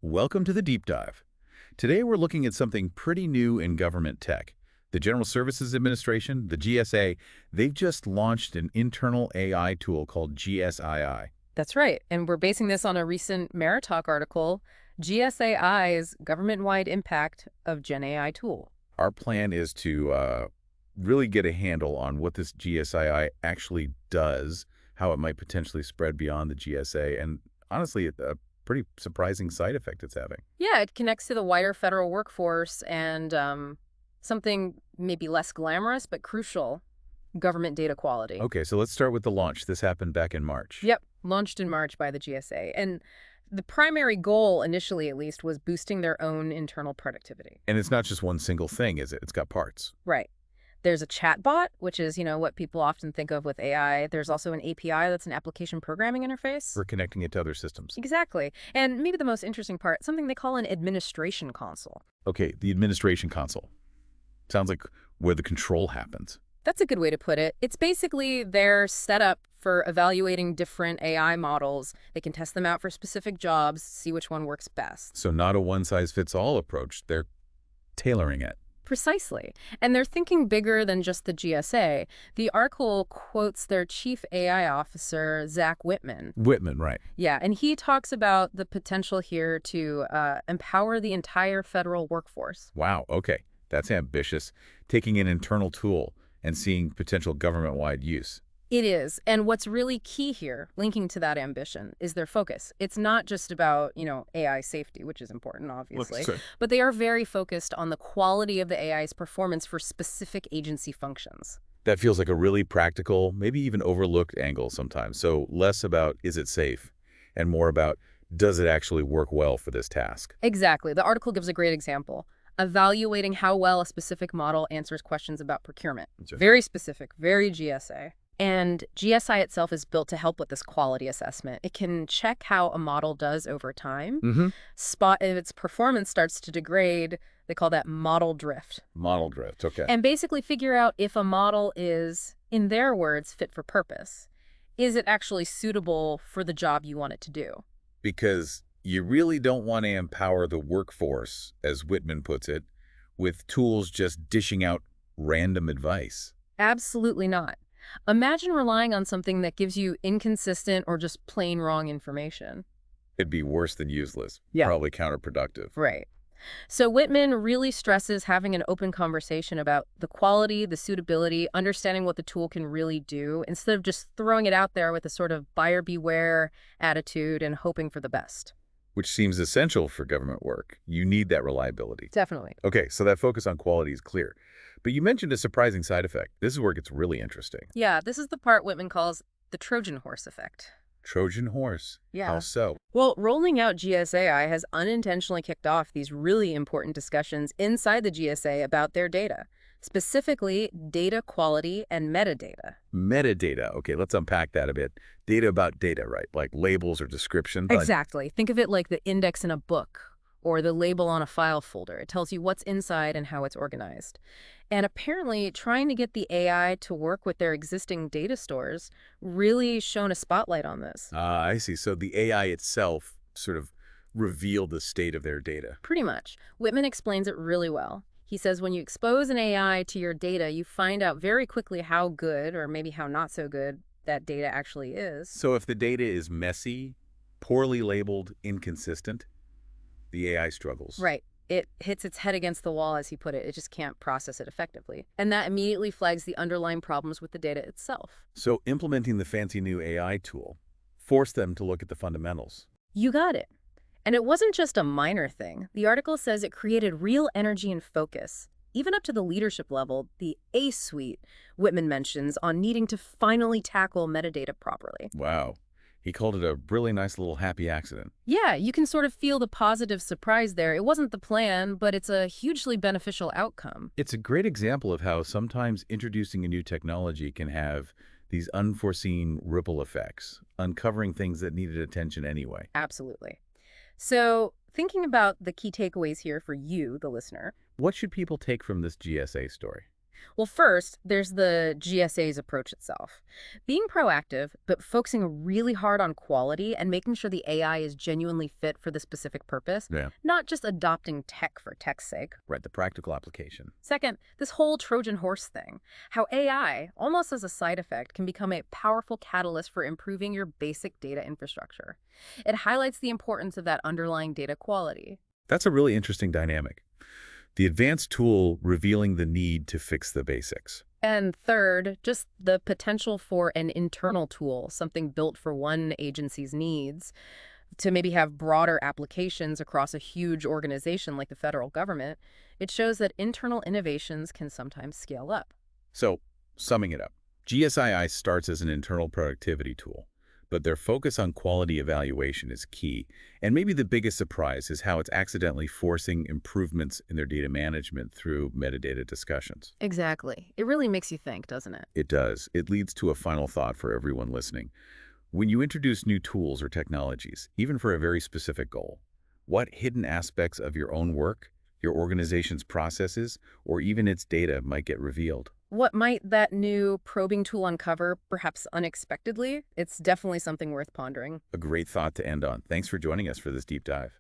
Welcome to the Deep Dive. Today we're looking at something pretty new in government tech. The General Services Administration, the GSA, they've just launched an internal AI tool called GSAi. That's right. And we're basing this on a recent MeriTalk article, GSAi's government-wide impact of GenAI tool. Our plan is to really get a handle on what this GSAi actually does, how it might potentially spread beyond the GSA, and honestly, a pretty surprising side effect it's having. Yeah, it connects to the wider federal workforce and something maybe less glamorous but crucial, government data quality. Okay, so let's start with the launch. This happened back in March. Yep, launched in March by the GSA. And the primary goal, initially at least, was boosting their own internal productivity. And it's not just one single thing, is it? It's got parts. Right. There's a chatbot, which is, what people often think of with AI. There's also an API that's an application programming interface. For connecting it to other systems. Exactly. And maybe the most interesting part, something they call an administration console. Okay, the administration console. Sounds like where the control happens. That's a good way to put it. It's basically their setup for evaluating different AI models. They can test them out for specific jobs, see which one works best. So not a one-size-fits-all approach. They're tailoring it. Precisely. And they're thinking bigger than just the GSA. The article quotes their chief AI officer, Whitman. Whitman, right. Yeah, and he talks about the potential here to empower the entire federal workforce. Wow, okay. That's ambitious. Taking an internal tool and seeing potential government-wide use. It is. And what's really key here, linking to that ambition, is their focus. It's not just about, AI safety, which is important, obviously, but they are very focused on the quality of the AI's performance for specific agency functions. That feels like a really practical, maybe even overlooked angle sometimes. So less about is it safe and more about does it actually work well for this task? Exactly. The article gives a great example. Evaluating how well a specific model answers questions about procurement. Right. Very specific, very GSA. And GSI itself is built to help with this quality assessment. It can check how a model does over time, spot if its performance starts to degrade. They call that model drift. Model drift, okay. And basically figure out if a model is, in their words, fit for purpose. Is it actually suitable for the job you want it to do? Because you really don't want to empower the workforce, as Whitman puts it, with tools just dishing out random advice. Absolutely not. Imagine relying on something that gives you inconsistent or just plain wrong information. It'd be worse than useless. Yeah. Probably counterproductive. Right. So Whitman really stresses having an open conversation about the quality, the suitability, understanding what the tool can really do, instead of just throwing it out there with a sort of buyer beware attitude and hoping for the best. Which seems essential for government work. You need that reliability. Definitely. Okay, so that focus on quality is clear. But you mentioned a surprising side effect. This is where it gets really interesting. Yeah, this is the part Whitman calls the Trojan horse effect. Trojan horse? Yeah. How so? Well, rolling out GSAi has unintentionally kicked off these really important discussions inside the GSA about their data, specifically data quality and metadata. Metadata. Okay, let's unpack that a bit. Data about data, right? Like labels or descriptions. Exactly. Think of it like the index in a book or the label on a file folder. It tells you what's inside and how it's organized. And apparently, trying to get the AI to work with their existing data stores really shone a spotlight on this. I see. So the AI itself sort of revealed the state of their data. Pretty much. Whitman explains it really well. He says when you expose an AI to your data, you find out very quickly how good, or maybe how not so good, that data actually is. So if the data is messy, poorly labeled, inconsistent, the AI struggles. Right. It hits its head against the wall, as he put it. It just can't process it effectively. And that immediately flags the underlying problems with the data itself. So implementing the fancy new AI tool forced them to look at the fundamentals. You got it. And it wasn't just a minor thing. The article says it created real energy and focus, even up to the leadership level, the A-suite Whitman mentions on needing to finally tackle metadata properly. Wow. He called it a really nice little happy accident. Yeah, you can sort of feel the positive surprise there. It wasn't the plan, but it's a hugely beneficial outcome. It's a great example of how sometimes introducing a new technology can have these unforeseen ripple effects, uncovering things that needed attention anyway. Absolutely. So, thinking about the key takeaways here for you, the listener. What should people take from this GSA story? Well, first, there's the GSA's approach itself. Being proactive, but focusing really hard on quality and making sure the AI is genuinely fit for the specific purpose, Yeah. not just adopting tech for tech's sake. Right, the practical application. Second, this whole Trojan horse thing. How AI, almost as a side effect, can become a powerful catalyst for improving your basic data infrastructure. It highlights the importance of that underlying data quality. That's a really interesting dynamic. The advanced tool revealing the need to fix the basics. And third, just the potential for an internal tool, something built for one agency's needs, to maybe have broader applications across a huge organization like the federal government. It shows that internal innovations can sometimes scale up. So, summing it up, GSAi starts as an internal productivity tool, but their focus on quality evaluation is key. And maybe the biggest surprise is how it's accidentally forcing improvements in their data management through metadata discussions. Exactly. It really makes you think, doesn't it? It does. It leads to a final thought for everyone listening. When you introduce new tools or technologies, even for a very specific goal, what hidden aspects of your own work, your organization's processes, or even its data might get revealed? What might that new probing tool uncover, perhaps unexpectedly? It's definitely something worth pondering. A great thought to end on. Thanks for joining us for this deep dive.